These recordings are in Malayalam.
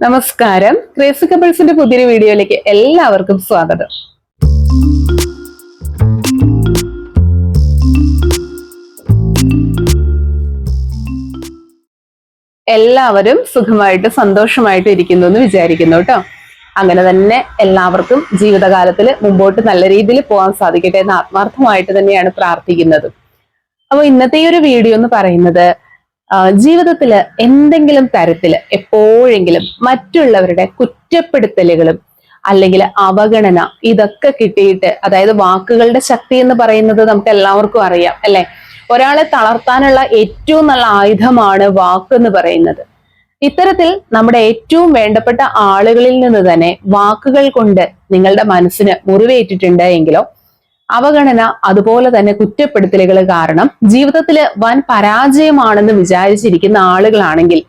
നമസ്കാരം. ക്രേസി കപ്പിൾസിന്റെ പുതിയൊരു വീഡിയോയിലേക്ക് എല്ലാവർക്കും സ്വാഗതം. എല്ലാവരും സുഖമായിട്ട് സന്തോഷമായിട്ട് ഇരിക്കുന്നു എന്ന് വിചാരിക്കുന്നു കേട്ടോ. അങ്ങനെ തന്നെ എല്ലാവർക്കും ജീവിതകാലത്തിൽ മുമ്പോട്ട് നല്ല രീതിയിൽ പോകാൻ സാധിക്കട്ടെ എന്ന് ആത്മാർത്ഥമായിട്ട് തന്നെയാണ് പ്രാർത്ഥിക്കുന്നത്. അപ്പോൾ ഇന്നത്തെ ഈ ഒരു വീഡിയോ എന്ന് പറയുന്നത് ജീവിതത്തില് എന്തെങ്കിലും തരത്തില് എപ്പോഴെങ്കിലും മറ്റുള്ളവരുടെ കുറ്റപ്പെടുത്തലുകളും അല്ലെങ്കിൽ അവഗണന ഇതൊക്കെ കിട്ടിയിട്ട്, അതായത് വാക്കുകളുടെ ശക്തി എന്ന് പറയുന്നത് നമുക്ക് എല്ലാവർക്കും അറിയാം അല്ലെ. ഒരാളെ തളർത്താനുള്ള ഏറ്റവും നല്ല ആയുധമാണ് വാക്ക് എന്ന് പറയുന്നത്. ഇത്തരത്തിൽ നമ്മുടെ ഏറ്റവും വേണ്ടപ്പെട്ട ആളുകളിൽ നിന്ന് തന്നെ വാക്കുകൾ കൊണ്ട് നിങ്ങളുടെ മനസ്സിന് മുറിവേറ്റിട്ടുണ്ട് എങ്കിലോ, അവഗണന അതുപോലെ തന്നെ കുറ്റപ്പെടുത്തലുകൾ കാരണം ജീവിതത്തിൽ വൻ പരാജയമാണെന്ന് വിചാരിച്ചിരിക്കുന്ന ആളുകളാണെങ്കിൽ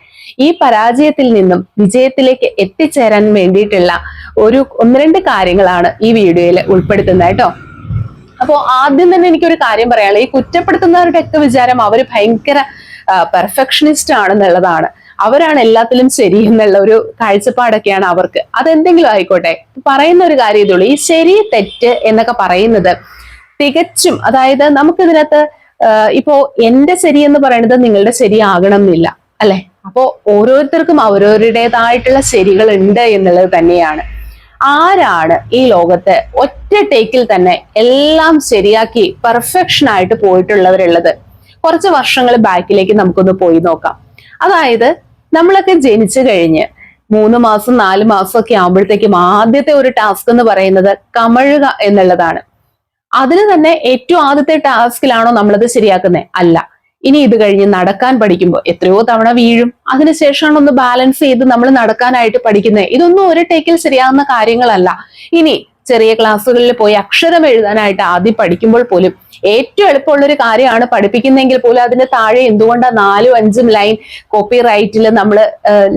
ഈ പരാജയത്തിൽ നിന്നും വിജയത്തിലേക്ക് എത്തിച്ചേരാൻ വേണ്ടിയിട്ടുള്ള ഒന്ന് രണ്ട് കാര്യങ്ങളാണ് ഈ വീഡിയോയിൽ ഉൾപ്പെടുത്തുന്നത് കേട്ടോ. അപ്പോ ആദ്യം തന്നെ എനിക്കൊരു കാര്യം പറയാനുള്ളത്, ഈ കുറ്റപ്പെടുത്തുന്നവരുടെ ഒക്കെ വിചാരം അവര് ഭയങ്കര പെർഫെക്ഷനിസ്റ്റ് ആണെന്നുള്ളതാണ്. അവരാണ് എല്ലാത്തിലും ശരി എന്നുള്ള ഒരു കാഴ്ചപ്പാടൊക്കെയാണ് അവർക്ക്. അതെന്തെങ്കിലും ആയിക്കോട്ടെ, പറയുന്ന ഒരു കാര്യം ഇതുള്ളൂ. ഈ ശരി തെറ്റ് എന്നൊക്കെ പറയുന്നത് തികച്ചും, അതായത് നമുക്കിതിനകത്ത് ഇപ്പോ എന്റെ ശരി എന്ന് പറയുന്നത് നിങ്ങളുടെ ശരിയാകണം എന്നില്ല അല്ലെ. അപ്പോ ഓരോരുത്തർക്കും അവരവരുടേതായിട്ടുള്ള ശരികൾ ഉണ്ട് എന്നുള്ളത് തന്നെയാണ്. ആരാണ് ഈ ലോകത്ത് ഒറ്റ ടേക്കിൽ തന്നെ എല്ലാം ശരിയാക്കി പെർഫെക്ഷൻ ആയിട്ട് പോയിട്ടുള്ളവരുള്ളത്? കുറച്ച് വർഷങ്ങൾ ബാക്കിലേക്ക് നമുക്കൊന്ന് പോയി നോക്കാം. അതായത് നമ്മളൊക്കെ ജനിച്ചു കഴിഞ്ഞ് 3 മാസം 4 മാസം ഒക്കെ ആകുമ്പോഴത്തേക്കും ആദ്യത്തെ ഒരു ടാസ്ക് എന്ന് പറയുന്നത് കമഴുക എന്നുള്ളതാണ്. അതിന് തന്നെ ഏറ്റവും ആദ്യത്തെ ടാസ്കിലാണോ നമ്മളത് ശരിയാക്കുന്നത്? അല്ല. ഇനി ഇത് കഴിഞ്ഞ് നടക്കാൻ പഠിക്കുമ്പോൾ എത്രയോ തവണ വീഴും. അതിനുശേഷമാണ് ഒന്ന് ബാലൻസ് ചെയ്ത് നമ്മൾ നടക്കാനായിട്ട് പഠിക്കുന്നത്. ഇതൊന്നും ഒരു ടേക്കിൽ ശരിയാകുന്ന കാര്യങ്ങളല്ല. ഇനി ചെറിയ ക്ലാസ്സുകളിൽ പോയി അക്ഷരം എഴുതാനായിട്ട് ആദ്യം പഠിക്കുമ്പോൾ പോലും ഏറ്റവും എളുപ്പമുള്ള ഒരു കാര്യമാണ് പഠിപ്പിക്കുന്നതെങ്കിൽ പോലും അതിന്റെ താഴെ എന്തുകൊണ്ടാണ് 4ഉം 5ഉം ലൈൻ കോപ്പി റൈറ്റിൽ നമ്മൾ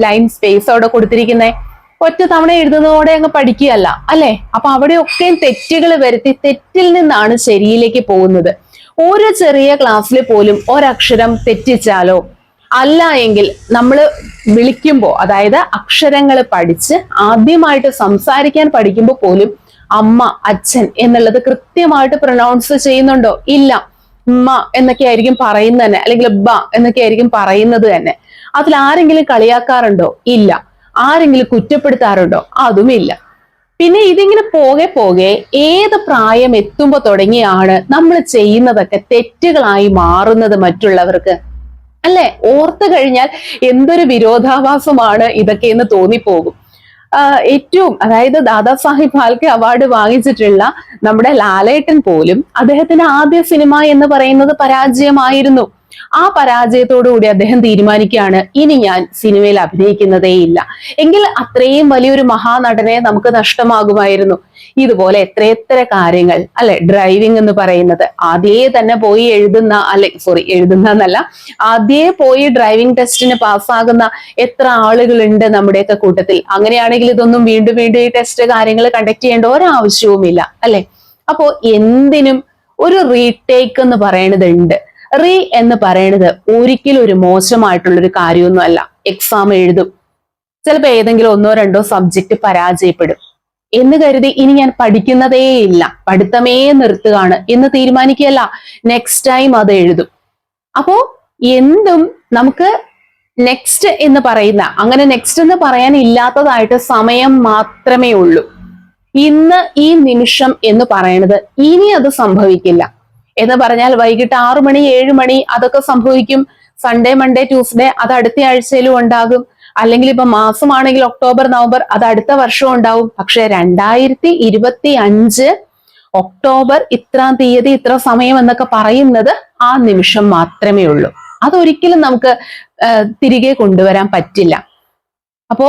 ലൈൻ സ്പേസ് അവിടെ കൊടുത്തിരിക്കുന്നത്? ഒറ്റ തവണ എഴുതുന്നതോടെ അങ്ങ് പഠിക്കുകയല്ല അല്ലെ. അപ്പൊ അവിടെയൊക്കെ തെറ്റുകൾ വരുത്തി തെറ്റിൽ നിന്നാണ് ശരിയിലേക്ക് പോകുന്നത്. ഓരോ ചെറിയ ക്ലാസ്സിൽ പോലും ഒരക്ഷരം തെറ്റിച്ചാലോ, അല്ല എങ്കിൽ നമ്മൾ വിളിക്കുമ്പോൾ, അതായത് അക്ഷരങ്ങൾ പഠിച്ച് ആദ്യമായിട്ട് സംസാരിക്കാൻ പഠിക്കുമ്പോൾ പോലും അമ്മ അച്ഛൻ എന്നുള്ളത് കൃത്യമായിട്ട് പ്രൊനൗൺസ് ചെയ്യുന്നുണ്ടോ? ഇല്ല. ഉമ്മ എന്നൊക്കെ ആയിരിക്കും പറയുന്നത് തന്നെ, അല്ലെങ്കിൽ ബ എന്നൊക്കെ ആയിരിക്കും പറയുന്നത് തന്നെ. അതിൽ ആരെങ്കിലും കളിയാക്കാറുണ്ടോ? ഇല്ല. ആരെങ്കിലും കുറ്റപ്പെടുത്താറുണ്ടോ? അതുമില്ല. പിന്നെ ഇതിങ്ങനെ പോകെ ഏത് പ്രായം എത്തുമ്പോ തുടങ്ങിയാണ് നമ്മൾ ചെയ്യുന്നതൊക്കെ തെറ്റുകളായി മാറുന്നത് മറ്റുള്ളവർക്ക് അല്ലെ. ഓർത്തു കഴിഞ്ഞാൽ എന്തൊരു വിരോധാഭാസമാണ് ഇതൊക്കെ എന്ന് തോന്നിപ്പോകും. ഏറ്റവും, അതായത് ദാദാസാഹിബ് ഫാൽക്കെ അവാർഡ് വാങ്ങിച്ചിട്ടുള്ള നമ്മുടെ ലാലേട്ടൻ പോലും അദ്ദേഹത്തിന്റെ ആദ്യ സിനിമ എന്ന് പറയുന്നത് പരാജയമായിരുന്നു. ആ പരാജയത്തോടുകൂടി അദ്ദേഹം തീരുമാനിക്കുകയാണ്, ഇനി ഞാൻ സിനിമയിൽ അഭിനയിക്കുന്നതേ ഇല്ല. എങ്കിൽ അത്രയും വലിയൊരു മഹാനടനെ നമുക്ക് നഷ്ടമാകുമായിരുന്നു. ഇതുപോലെ എത്രയെത്ര കാര്യങ്ങൾ അല്ലെ. ഡ്രൈവിംഗ് എന്ന് പറയുന്നത് ആദ്യേ തന്നെ പോയി ആദ്യേ പോയി ഡ്രൈവിംഗ് ടെസ്റ്റിന് പാസ്സാകുന്ന എത്ര ആളുകളുണ്ട് നമ്മുടെയൊക്കെ കൂട്ടത്തിൽ. അങ്ങനെയാണെങ്കിൽ ഇതൊന്നും വീണ്ടും വീണ്ടും ഈ ടെസ്റ്റ് കാര്യങ്ങൾ കണ്ടക്ട് ചെയ്യേണ്ട ഒരാവശ്യവുമില്ല അല്ലെ. അപ്പോ എന്തിനും ഒരു റീടേക്ക് എന്ന് പറയുന്നതുണ്ട്. എന്ന് പറയുന്നത് ഒരിക്കലും ഒരു മോശമായിട്ടുള്ളൊരു കാര്യമൊന്നും അല്ല. എക്സാം എഴുതും, ചിലപ്പോൾ ഏതെങ്കിലും 1ഓ 2ഓ സബ്ജക്റ്റ് പരാജയപ്പെടും എന്ന് കരുതി ഇനി ഞാൻ പഠിക്കുന്നതേ ഇല്ല, പഠിത്തമേ നിർത്തുകയാണ് എന്ന് തീരുമാനിക്കുകയല്ല. നെക്സ്റ്റ് ടൈം അത് എഴുതും. അപ്പോ എന്തും നമുക്ക് നെക്സ്റ്റ് എന്ന് പറയുന്ന, അങ്ങനെ നെക്സ്റ്റ് എന്ന് പറയാൻ ഇല്ലാത്തതായിട്ട് സമയം മാത്രമേ ഉള്ളൂ. ഇന്ന് ഈ നിമിഷം എന്ന് പറയുന്നത് ഇനി അത് സംഭവിക്കില്ല എന്ന് പറഞ്ഞാൽ വൈകിട്ട് 6 മണി 7 മണി അതൊക്കെ സംഭവിക്കും. സൺഡേ മൺഡേ ട്യൂസ്ഡേ അത് അടുത്ത ആഴ്ചയിലും ഉണ്ടാകും. അല്ലെങ്കിൽ ഇപ്പൊ മാസമാണെങ്കിൽ ഒക്ടോബർ നവംബർ അത് അടുത്ത വർഷം ഉണ്ടാവും. പക്ഷെ 2025 ഒക്ടോബർ ഇത്രാം തീയതി ഇത്ര സമയം എന്നൊക്കെ പറയുന്നത് ആ നിമിഷം മാത്രമേ ഉള്ളൂ. അതൊരിക്കലും നമുക്ക് തിരികെ കൊണ്ടുവരാൻ പറ്റില്ല. അപ്പോ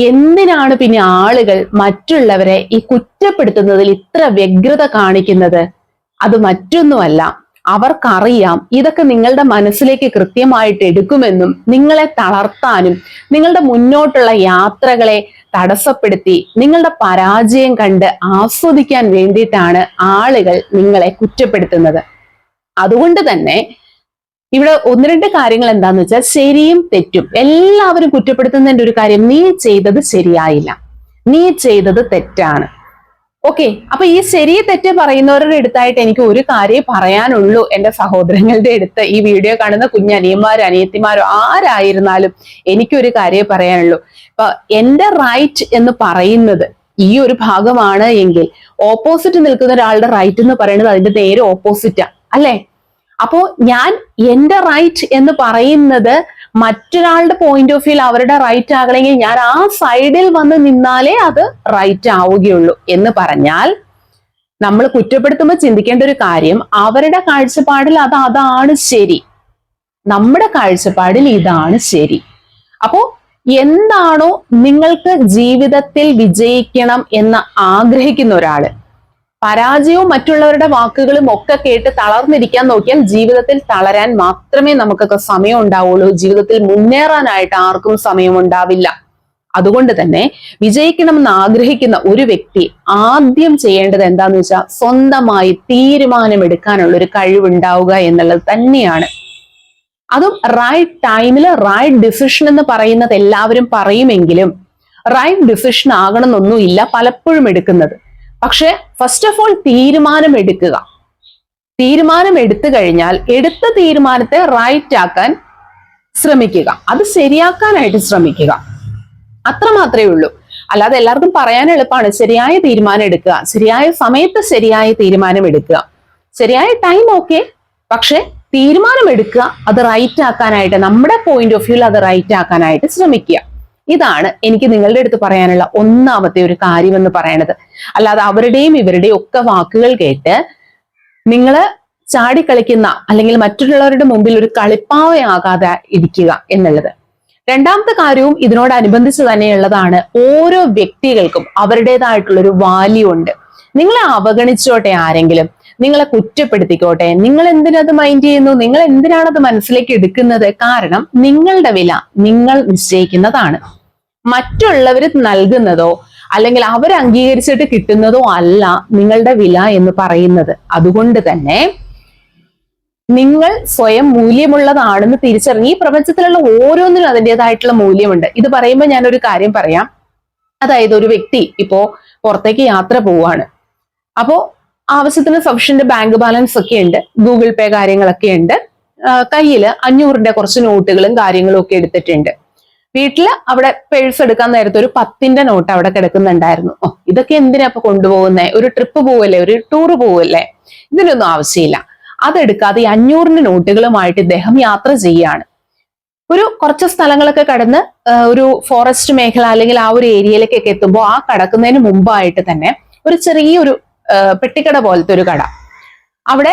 എന്തിനാണ് പിന്നെ ആളുകൾ മറ്റുള്ളവരെ ഈ കുറ്റപ്പെടുത്തുന്നതിൽ ഇത്ര വ്യഗ്രത കാണിക്കുന്നത്? അത് മറ്റൊന്നുമല്ല, അവർക്കറിയാം ഇതൊക്കെ നിങ്ങളുടെ മനസ്സിലേക്ക് കൃത്യമായിട്ട് എടുക്കുമെന്നും നിങ്ങളെ തളർത്താനും നിങ്ങളുടെ മുന്നോട്ടുള്ള യാത്രകളെ തടസ്സപ്പെടുത്തി നിങ്ങളുടെ പരാജയം കണ്ട് ആസ്വദിക്കാൻ വേണ്ടിയിട്ടാണ് ആളുകൾ നിങ്ങളെ കുറ്റപ്പെടുത്തുന്നത്. അതുകൊണ്ട് തന്നെ ഇവിടെ ഒന്ന് രണ്ട് കാര്യങ്ങൾ എന്താന്ന് വെച്ചാൽ, ശരിയും തെറ്റും എല്ലാവരും കുറ്റപ്പെടുത്തുന്നതിന്റെ ഒരു കാര്യം, നീ ചെയ്തത് ശരിയായില്ല, നീ ചെയ്തത് തെറ്റാണ്. ഓക്കെ, അപ്പൊ ഈ ശരി തെറ്റ് പറയുന്നവരുടെ അടുത്തായിട്ട് എനിക്ക് ഒരു കാര്യം പറയാനുള്ളൂ. എന്റെ സഹോദരങ്ങളുടെ അടുത്ത്, ഈ വീഡിയോ കാണുന്ന കുഞ്ഞനിയന്മാരോ അനിയത്തിമാരോ ആരായിരുന്നാലും എനിക്കൊരു കാര്യം പറയാനുള്ളൂ. ഇപ്പൊ എന്റെ റൈറ്റ് എന്ന് പറയുന്നത് ഈ ഒരു ഭാഗമാണ് എങ്കിൽ, ഓപ്പോസിറ്റ് നിൽക്കുന്ന ഒരാളുടെ റൈറ്റ് എന്ന് പറയുന്നത് അതിന്റെ നേരെ ഓപ്പോസിറ്റാ അല്ലെ? അപ്പോ ഞാൻ എന്റെ റൈറ്റ് എന്ന് പറയുന്നത് മറ്റൊരാളുടെ പോയിന്റ് ഓഫ് വ്യൂ അവരുടെ റൈറ്റ് ആകണമെങ്കിൽ ഞാൻ ആ സൈഡിൽ വന്ന് നിന്നാലേ അത് റൈറ്റ് ആവുകയുള്ളൂ എന്ന് പറഞ്ഞാൽ, നമ്മൾ കുറ്റപ്പെടുത്തുമ്പോൾ ചിന്തിക്കേണ്ട ഒരു കാര്യം, അവരുടെ കാഴ്ചപ്പാടിൽ അതാണ് ശരി, നമ്മുടെ കാഴ്ചപ്പാടിൽ ഇതാണ് ശരി. അപ്പോ എന്താണോ നിങ്ങൾക്ക് ജീവിതത്തിൽ വിജയിക്കണം എന്ന് ആഗ്രഹിക്കുന്ന ഒരാള്, പരാജയവും മറ്റുള്ളവരുടെ വാക്കുകളും ഒക്കെ കേട്ട് തളർന്നിരിക്കാൻ നോക്കിയാൽ ജീവിതത്തിൽ തളരാൻ മാത്രമേ നമുക്കൊക്കെ സമയം ഉണ്ടാവുള്ളൂ. ജീവിതത്തിൽ മുന്നേറാനായിട്ട് ആർക്കും സമയം ഉണ്ടാവില്ല. അതുകൊണ്ട് തന്നെ വിജയിക്കണമെന്ന് ആഗ്രഹിക്കുന്ന ഒരു വ്യക്തി ആദ്യം ചെയ്യേണ്ടത് എന്താന്ന് വെച്ചാൽ, സ്വന്തമായി തീരുമാനമെടുക്കാനുള്ള ഒരു കഴിവുണ്ടാവുക എന്നുള്ളത് തന്നെയാണ്. അതും റൈറ്റ് ടൈമിൽ റൈറ്റ് ഡിസിഷൻ എന്ന് പറയുന്നത് എല്ലാവരും പറയുമെങ്കിലും റൈറ്റ് ഡിസിഷൻ ആകണമെന്നൊന്നുമില്ല പലപ്പോഴും എടുക്കുന്നത്. പക്ഷെ ഫസ്റ്റ് ഓഫ് ഓൾ തീരുമാനം എടുക്കുക. തീരുമാനം എടുത്തു കഴിഞ്ഞാൽ എടുത്ത തീരുമാനത്തെ റൈറ്റ് ആക്കാൻ ശ്രമിക്കുക, അത് ശരിയാക്കാനായിട്ട് ശ്രമിക്കുക. അത്ര മാത്രമേ ഉള്ളൂ. അല്ലാതെ എല്ലാവർക്കും പറയാൻ എളുപ്പമാണ് ശരിയായ തീരുമാനം എടുക്കുക, ശരിയായ സമയത്ത് ശരിയായ തീരുമാനം എടുക്കുക, ശരിയായ ടൈം ഓക്കെ, പക്ഷെ തീരുമാനം എടുക്കുക, അത് റൈറ്റ് ആക്കാനായിട്ട്, നമ്മുടെ പോയിന്റ് ഓഫ് വ്യൂവിൽ അത് റൈറ്റ് ആക്കാനായിട്ട് ശ്രമിക്കുക. ഇതാണ് എനിക്ക് നിങ്ങളുടെ അടുത്ത് പറയാനുള്ള ഒന്നാമത്തെ ഒരു കാര്യം എന്ന് പറയണത്. അല്ലാതെ അവരുടെയും ഇവരുടെയും ഒക്കെ വാക്കുകൾ കേട്ട് നിങ്ങൾ ചാടിക്കളിക്കുന്ന അല്ലെങ്കിൽ മറ്റുള്ളവരുടെ മുമ്പിൽ ഒരു കളിപ്പാവയാകാതെ ഇരിക്കുക എന്നുള്ളത്. രണ്ടാമത്തെ കാര്യവും ഇതിനോടനുബന്ധിച്ച് തന്നെയുള്ളതാണ്. ഓരോ വ്യക്തികൾക്കും അവരുടേതായിട്ടുള്ളൊരു വാല്യൂ ഉണ്ട്. നിങ്ങളെ അവഗണിച്ചോട്ടെ ആരെങ്കിലും, നിങ്ങളെ കുറ്റപ്പെടുത്തിക്കോട്ടെ, നിങ്ങൾ എന്തിനത് മൈൻഡ് ചെയ്യുന്നു, നിങ്ങൾ എന്തിനാണത് മനസ്സിലേക്ക് എടുക്കുന്നത്? കാരണം നിങ്ങളുടെ വില നിങ്ങൾ നിശ്ചയിക്കുന്നതാണ്. മറ്റുള്ളവർ നൽകുന്നതോ അല്ലെങ്കിൽ അവർ അംഗീകരിച്ചിട്ട് കിട്ടുന്നതോ അല്ല നിങ്ങളുടെ വില എന്ന് പറയുന്നത്. അതുകൊണ്ട് തന്നെ നിങ്ങൾ സ്വയം മൂല്യമുള്ളതാണെന്ന് തിരിച്ചറിഞ്ഞ്, ഈ പ്രപഞ്ചത്തിലുള്ള ഓരോന്നിനും അതിൻ്റെതായിട്ടുള്ള മൂല്യമുണ്ട്. ഇത് പറയുമ്പോൾ ഞാനൊരു കാര്യം പറയാം. അതായത് ഒരു വ്യക്തി ഇപ്പോ പുറത്തേക്ക് യാത്ര പോവാണ്. അപ്പോ ആവശ്യത്തിന് സഫിഷ്യന്റ് ബാങ്ക് ബാലൻസ് ഒക്കെ ഉണ്ട്, ഗൂഗിൾ പേ കാര്യങ്ങളൊക്കെ ഉണ്ട്, കയ്യിൽ 500ന്റെ കുറച്ച് നോട്ടുകളും കാര്യങ്ങളും ഒക്കെ എടുത്തിട്ടുണ്ട്. വീട്ടില് അവിടെ പേഴ്സ് എടുക്കാൻ നേരത്തെ ഒരു 10ന്റെ നോട്ട് അവിടെ കിടക്കുന്നുണ്ടായിരുന്നു. ഇതൊക്കെ എന്തിനാ ഇപ്പൊ കൊണ്ടുപോകുന്നേ? ഒരു ട്രിപ്പ് പോവല്ലേ, ഒരു ടൂർ പോവല്ലേ, ഇതിനൊന്നും ആവശ്യമില്ല. അതെടുക്കാതെ ഈ 500ന്റെ നോട്ടുകളുമായിട്ട് ഇദ്ദേഹം യാത്ര ചെയ്യാണ്. ഒരു കുറച്ച് സ്ഥലങ്ങളൊക്കെ കടന്ന് ഒരു ഫോറസ്റ്റ് മേഖല അല്ലെങ്കിൽ ആ ഒരു ഏരിയയിലേക്കൊക്കെ എത്തുമ്പോൾ ആ കടക്കുന്നതിന് മുമ്പായിട്ട് തന്നെ ഒരു ചെറിയൊരു പെട്ടിക്കട പോലത്തെ ഒരു കട, അവിടെ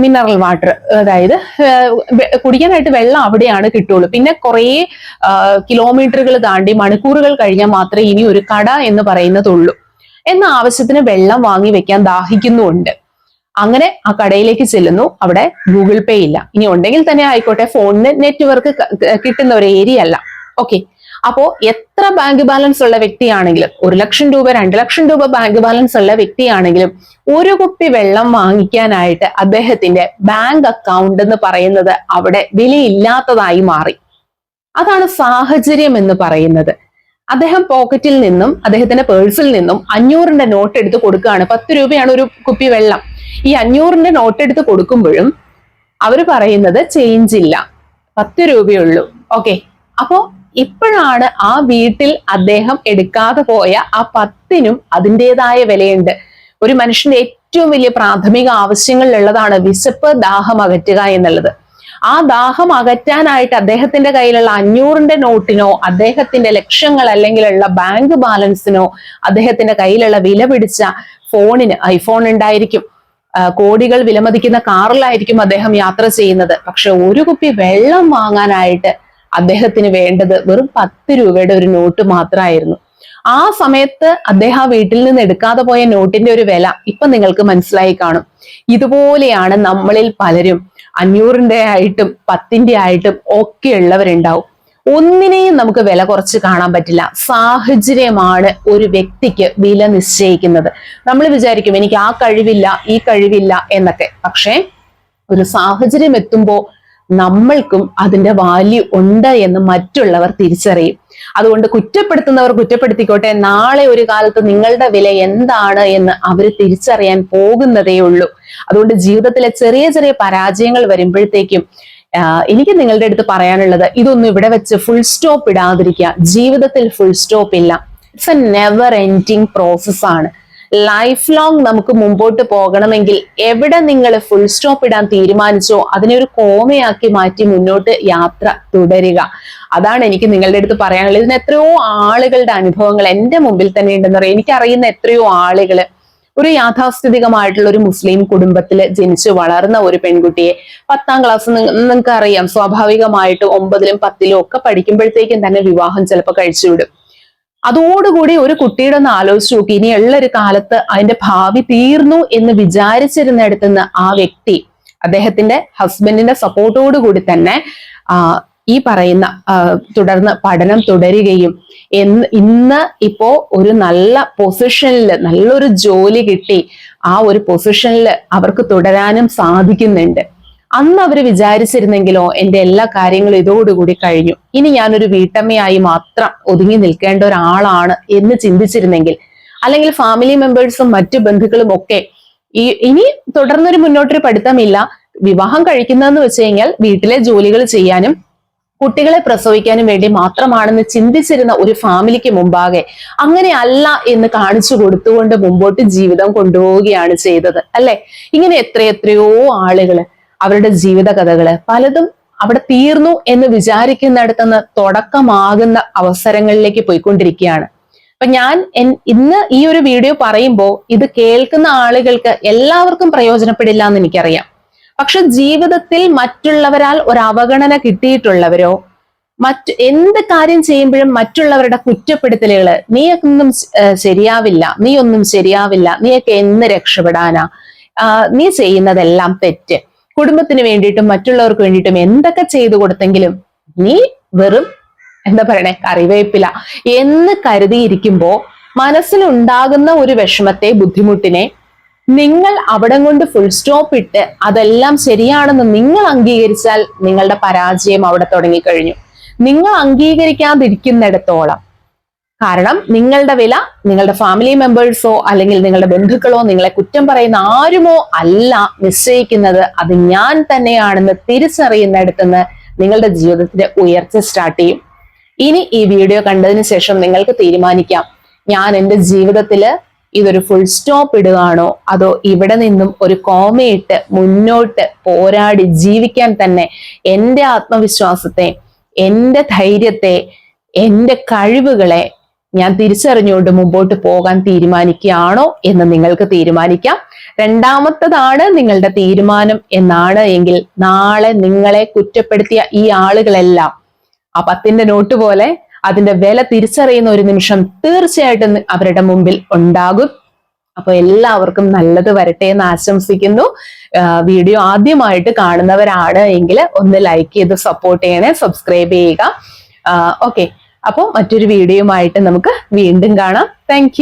മിനറൽ വാട്ടർ, അതായത് കുടിക്കാനായിട്ട് വെള്ളം അവിടെയാണ് കിട്ടുള്ളൂ. പിന്നെ കുറേ കിലോമീറ്ററുകൾ താണ്ടി മണിക്കൂറുകൾ കഴിഞ്ഞാൽ മാത്രമേ ഇനി ഒരു കട എന്ന് പറയുന്നതുള്ളൂ. എന്ന ആവശ്യത്തിന് വെള്ളം വാങ്ങി വെക്കാൻ ദാഹിക്കുന്നുണ്ട്. അങ്ങനെ ആ കടയിലേക്ക് ചെല്ലുന്നു. അവിടെ ഗൂഗിൾ പേ ഇല്ല. ഇനി ഉണ്ടെങ്കിൽ തന്നെ ആയിക്കോട്ടെ, ഫോണിന് നെറ്റ്വർക്ക് കിട്ടുന്ന ഒരു ഏരിയ അല്ല. ഓക്കെ, അപ്പോ എത്ര ബാങ്ക് ബാലൻസ് ഉള്ള വ്യക്തിയാണെങ്കിലും, 1 ലക്ഷം രൂപ 2 ലക്ഷം രൂപ ബാങ്ക് ബാലൻസ് ഉള്ള വ്യക്തിയാണെങ്കിലും ഒരു കുപ്പി വെള്ളം വാങ്ങിക്കാനായിട്ട് അദ്ദേഹത്തിന്റെ ബാങ്ക് അക്കൗണ്ട് എന്ന് പറയുന്നത് അവിടെ വിലയില്ലാത്തതായി മാറി. അതാണ് സാഹചര്യം എന്ന് പറയുന്നത്. അദ്ദേഹം പോക്കറ്റിൽ നിന്നും അദ്ദേഹത്തിന്റെ പേഴ്സിൽ നിന്നും 500ന്റെ നോട്ട് എടുത്ത് കൊടുക്കുകയാണ്. 10 രൂപയാണ് ഒരു കുപ്പി വെള്ളം. ഈ 500ന്റെ നോട്ട് എടുത്ത് കൊടുക്കുമ്പോഴും അവര് പറയുന്നത് ചേഞ്ച് ഇല്ല, 10 രൂപയുള്ളൂ. ഓക്കെ, അപ്പോ ഇപ്പോഴാണ് ആ വീട്ടിൽ അദ്ദേഹം എടുക്കാതെ പോയ ആ 10നും അതിൻ്റെതായ വിലയുണ്ട്. ഒരു മനുഷ്യന്റെ ഏറ്റവും വലിയ പ്രാഥമിക ആവശ്യങ്ങളിലുള്ളതാണ് വിശപ്പ്, ദാഹം അകറ്റുക എന്നുള്ളത്. ആ ദാഹം അകറ്റാനായിട്ട് അദ്ദേഹത്തിന്റെ കയ്യിലുള്ള 500ന്റെ നോട്ടിനോ അദ്ദേഹത്തിന്റെ ലക്ഷങ്ങൾ അല്ലെങ്കിലുള്ള ബാങ്ക് ബാലൻസിനോ അദ്ദേഹത്തിന്റെ കയ്യിലുള്ള വില പിടിച്ച ഫോണിന്, ഐഫോൺ ഉണ്ടായിരിക്കും, കോടികൾ വിലമതിക്കുന്ന കാറിലായിരിക്കും അദ്ദേഹം യാത്ര ചെയ്യുന്നത്. പക്ഷെ ഒരു കുപ്പി വെള്ളം വാങ്ങാനായിട്ട് അദ്ദേഹത്തിന് വേണ്ടത് വെറും 10 രൂപയുടെ ഒരു നോട്ട് മാത്രമായിരുന്നു. ആ സമയത്ത് അദ്ദേഹം ആ വീട്ടിൽ നിന്ന് എടുക്കാതെ പോയ നോട്ടിന്റെ ഒരു വില ഇപ്പൊ നിങ്ങൾക്ക് മനസ്സിലായി കാണും. ഇതുപോലെയാണ് നമ്മളിൽ പലരും 500ന്റെ ആയിട്ടും 10ന്റെ ആയിട്ടും ഒക്കെ ഉള്ളവരുണ്ടാവും. ഒന്നിനെയും നമുക്ക് വില കുറച്ച് കാണാൻ പറ്റില്ല. സാഹചര്യമാണ് ഒരു വ്യക്തിക്ക് വില നിശ്ചയിക്കുന്നത്. നമ്മൾ വിചാരിക്കും എനിക്ക് ആ കഴിവില്ല, ഈ കഴിവില്ല എന്നൊക്കെ. പക്ഷേ ഒരു സാഹചര്യം എത്തുമ്പോൾ നമ്മൾക്കും അതിന്റെ വാല്യൂ ഉണ്ട് എന്ന് മറ്റുള്ളവർ തിരിച്ചറിയും. അതുകൊണ്ട് കുറ്റപ്പെടുത്തുന്നവർ കുറ്റപ്പെടുത്തിക്കോട്ടെ, നാളെ ഒരു കാലത്ത് നിങ്ങളുടെ വില എന്താണ് എന്ന് അവർ തിരിച്ചറിയാൻ പോകുന്നതേ ഉള്ളൂ. അതുകൊണ്ട് ജീവിതത്തിലെ ചെറിയ ചെറിയ പരാജയങ്ങൾ വരുമ്പോഴത്തേക്കും എനിക്ക് നിങ്ങളുടെ അടുത്ത് പറയാനുള്ളത്, ഇതൊന്നും ഇവിടെ വെച്ച് ഫുൾ സ്റ്റോപ്പ് ഇടാതിരിക്കുക. ജീവിതത്തിൽ ഫുൾ സ്റ്റോപ്പ് ഇല്ല. It's a never ending process ആണ്. ലൈഫ് ലോങ് നമുക്ക് മുമ്പോട്ട് പോകണമെങ്കിൽ എവിടെ നിങ്ങൾ ഫുൾ സ്റ്റോപ്പ് ഇടാൻ തീരുമാനിച്ചോ അതിനെ ഒരു കോമയാക്കി മാറ്റി മുന്നോട്ട് യാത്ര തുടരുക. അതാണ് എനിക്ക് നിങ്ങളുടെ അടുത്ത് പറയാനുള്ളത്. ഇതിന് എത്രയോ ആളുകളുടെ അനുഭവങ്ങൾ എന്റെ മുമ്പിൽ തന്നെ ഉണ്ടെന്ന് പറയാം. എനിക്കറിയുന്ന എത്രയോ ആളുകള് ഒരു യാഥാസ്ഥിതികമായിട്ടുള്ള ഒരു മുസ്ലിം കുടുംബത്തിൽ ജനിച്ചു വളർന്ന ഒരു പെൺകുട്ടിയെ 10ാം ക്ലാസ് നിങ്ങൾക്ക് അറിയാം, സ്വാഭാവികമായിട്ട് 9ലും 10ലും ഒക്കെ പഠിക്കുമ്പോഴത്തേക്കും തന്നെ വിവാഹം ചിലപ്പോൾ കഴിച്ചുവിടും. അതോടുകൂടി ഒരു കുട്ടിയുടെ ഒന്ന് ആലോചിച്ച് നോക്കി, ഇനിയുള്ള ഒരു കാലത്ത് അതിന്റെ ഭാവി തീർന്നു എന്ന് വിചാരിച്ചിരുന്നിടത്തുനിന്ന് ആ വ്യക്തി അദ്ദേഹത്തിന്റെ ഹസ്ബൻഡിന്റെ സപ്പോർട്ടോടുകൂടി തന്നെ ഈ പറയുന്ന തുടർന്ന് പഠനം തുടരുകയും ഇന്ന് ഇപ്പോ ഒരു നല്ല പൊസിഷനിൽ, നല്ലൊരു ജോലി കിട്ടി ആ ഒരു പൊസിഷനിൽ അവർക്ക് തുടരാനും സാധിക്കുന്നുണ്ട്. അന്ന് അവർ വിചാരിച്ചിരുന്നെങ്കിലോ എന്റെ എല്ലാ കാര്യങ്ങളും ഇതോടുകൂടി കഴിഞ്ഞു, ഇനി ഞാനൊരു വീട്ടമ്മയായി മാത്രം ഒതുങ്ങി നിൽക്കേണ്ട ഒരാളാണ് എന്ന് ചിന്തിച്ചിരുന്നെങ്കിൽ, അല്ലെങ്കിൽ ഫാമിലി മെമ്പേഴ്സും മറ്റു ബന്ധുക്കളും ഒക്കെ ഇനി തുടർന്നൊരു മുന്നോട്ടൊരു പഠിത്തമില്ല, വിവാഹം കഴിക്കുന്നതെന്ന് വെച്ച് കഴിഞ്ഞാൽ വീട്ടിലെ ജോലികൾ ചെയ്യാനും കുട്ടികളെ പ്രസവിക്കാനും വേണ്ടി മാത്രമാണെന്ന് ചിന്തിച്ചിരുന്ന ഒരു ഫാമിലിക്ക് മുമ്പാകെ അങ്ങനെയല്ല എന്ന് കാണിച്ചു കൊടുത്തുകൊണ്ട് മുമ്പോട്ട് ജീവിതം കൊണ്ടുപോവുകയാണ് ചെയ്തത്, അല്ലെ? ഇങ്ങനെ എത്രയെത്രയോ ആളുകള് അവരുടെ ജീവിത കഥകള് പലതും അവിടെ തീർന്നു എന്ന് വിചാരിക്കുന്നിടത്തുനിന്ന് തുടക്കമാകുന്ന അവസരങ്ങളിലേക്ക് പോയിക്കൊണ്ടിരിക്കുകയാണ്. അപ്പൊ ഞാൻ ഇന്ന് ഈ ഒരു വീഡിയോ പറയുമ്പോൾ ഇത് കേൾക്കുന്ന ആളുകൾക്ക് എല്ലാവർക്കും പ്രയോജനപ്പെടില്ല എന്ന് എനിക്കറിയാം. പക്ഷെ ജീവിതത്തിൽ മറ്റുള്ളവരാൽ ഒരു അവഗണന കിട്ടിയിട്ടുള്ളവരോ എന്ത് കാര്യം ചെയ്യുമ്പോഴും മറ്റുള്ളവരുടെ കുറ്റപ്പെടുത്തലുകള്, നീയൊന്നും ശരിയാവില്ല, നീയൊന്നും ശരിയാവില്ല, നീയൊക്കെ എന്ന് രക്ഷപ്പെടാനാ, നീ ചെയ്യുന്നതെല്ലാം തെറ്റ്, കുടുംബത്തിന് വേണ്ടിയിട്ടും മറ്റുള്ളവർക്ക് വേണ്ടിയിട്ടും എന്തൊക്കെ ചെയ്തു കൊടുത്തെങ്കിലും നീ വെറും എന്താ പറയണേ കറിവേപ്പില എന്ന് കരുതിയിരിക്കുമ്പോ മനസ്സിലുണ്ടാകുന്ന ഒരു വിഷമത്തെ, ബുദ്ധിമുട്ടിനെ നിങ്ങൾ അവിടെ കൊണ്ട് ഫുൾ സ്റ്റോപ്പ് ഇട്ട് അതെല്ലാം ശരിയാണെന്ന് നിങ്ങൾ അംഗീകരിച്ചാൽ നിങ്ങളുടെ പരാജയം അവിടെ തുടങ്ങിക്കഴിഞ്ഞു. നിങ്ങൾ അംഗീകരിക്കാതിരിക്കുന്നിടത്തോളം, കാരണം നിങ്ങളുടെ വില നിങ്ങളുടെ ഫാമിലി മെമ്പേഴ്സോ അല്ലെങ്കിൽ നിങ്ങളുടെ ബന്ധുക്കളോ നിങ്ങളെ കുറ്റം പറയുന്ന ആരുമോ അല്ല നിശ്ചയിക്കുന്നത്, അത് ഞാൻ തന്നെയാണെന്ന് തിരിച്ചറിയുന്നിടത്തുനിന്ന് നിങ്ങളുടെ ജീവിതത്തിന്റെ ഉയർച്ച സ്റ്റാർട്ട് ചെയ്യും. ഇനി ഈ വീഡിയോ കണ്ടതിന് ശേഷം നിങ്ങൾക്ക് തീരുമാനിക്കാം, ഞാൻ എൻ്റെ ജീവിതത്തില് ഇതൊരു ഫുൾ സ്റ്റോപ്പ് ഇടുകയാണോ അതോ ഇവിടെ നിന്നും ഒരു കോമയിട്ട് മുന്നോട്ട് പോരാടി ജീവിക്കാൻ തന്നെ എൻ്റെ ആത്മവിശ്വാസത്തെ, എൻ്റെ ധൈര്യത്തെ, എൻ്റെ കഴിവുകളെ ഞാൻ തിരിച്ചറിഞ്ഞുകൊണ്ട് മുമ്പോട്ട് പോകാൻ തീരുമാനിക്കുകയാണോ എന്ന് നിങ്ങൾക്ക് തീരുമാനിക്കാം. രണ്ടാമത്തതാണ് നിങ്ങളുടെ തീരുമാനം എന്നാണ് എങ്കിൽ നാളെ നിങ്ങളെ കുറ്റപ്പെടുത്തിയ ഈ ആളുകളെല്ലാം ആ 10ന്റെ നോട്ട് പോലെ അതിന്റെ വില തിരിച്ചറിയുന്ന ഒരു നിമിഷം തീർച്ചയായിട്ടും അവരുടെ മുമ്പിൽ ഉണ്ടാകും. അപ്പൊ എല്ലാവർക്കും നല്ലത് വരട്ടെ എന്ന് ആശംസിക്കുന്നു. വീഡിയോ ആദ്യമായിട്ട് കാണുന്നവരാണ് എങ്കിൽ ഒന്ന് ലൈക്ക് ചെയ്ത് സപ്പോർട്ട് ചെയ്യണേ, സബ്സ്ക്രൈബ് ചെയ്യുക. ഓക്കെ, അപ്പോൾ മറ്റൊരു വീഡിയോയുമായിട്ട് നമുക്ക് വീണ്ടും കാണാം. താങ്ക്